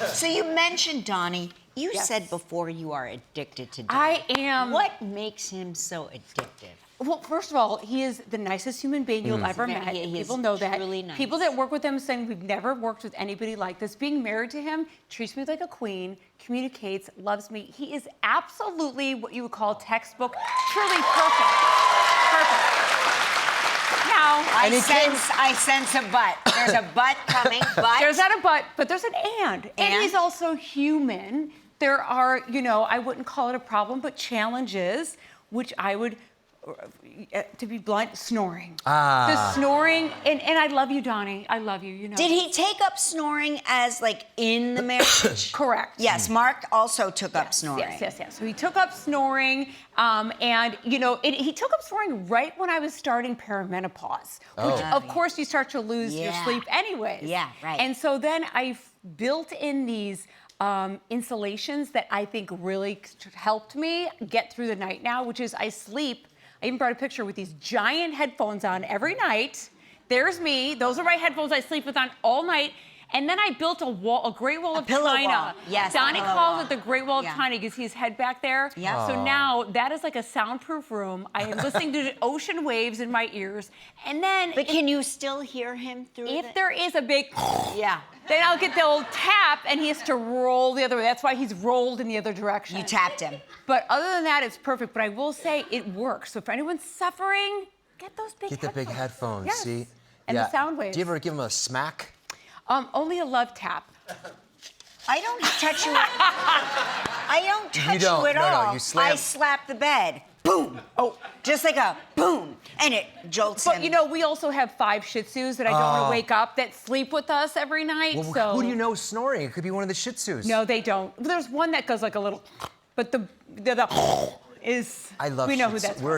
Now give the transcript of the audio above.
So you mentioned Donnie. You Yes. said before you are addicted to Donnie. I am. What makes him so addictive? Well, first of all, he is the nicest human being you'll ever met. He is People know that. truly nice. People that work with him saying we've never worked with anybody like this. Being married to him, treats me like a queen, communicates, loves me. He is absolutely what you would call textbook, truly perfect. Now, I sense a but. There's a but coming, but. there's not a but there's an and. And he's And? also human. There are, I wouldn't call it a problem, but challenges, which I would, to be blunt, snoring. The snoring, and I love you, Donnie. I love you, Did he take up snoring as, like, in the marriage? Correct. Yes, Mark also took up snoring. Yes. So he took up snoring, and he took up snoring right when I was starting perimenopause, which of course you start to lose your sleep anyways. Yeah, right. And so then I built in these insulations that I think really helped me get through the night now, which is I sleep. I even brought a picture with these giant headphones on every night. There's me. Those are my headphones I sleep with on all night. And then I built a Great Wall of pillow China. wall. Yes, Donnie a pillow calls wall. it the Great Wall of Yeah. China because he's head back there. Yeah. So now that is like a soundproof room. I am listening to the ocean waves in my ears. And then But can you still hear him through if there is a big Yeah. then I'll get the old tap and he has to roll the other way. That's why he's rolled in the other direction. You tapped him. But other than that, it's perfect. But I will say it works. So if anyone's suffering, get those big Get the big headphones, Yes. see? And the sound waves. Do you ever give them a smack? Only a love tap. I don't touch you. I don't touch don't. you at No, no, all. you slam. I slap the bed. Boom. Oh, just like a boom, and it jolts But him. we also have 5 Shih Tzus that I don't want to wake up that sleep with us every night. Well, so who do you know snoring? It could be one of the Shih Tzus. No, they don't. There's one that goes like a little, but the is. I love We know Shih who Tzu. that's. We're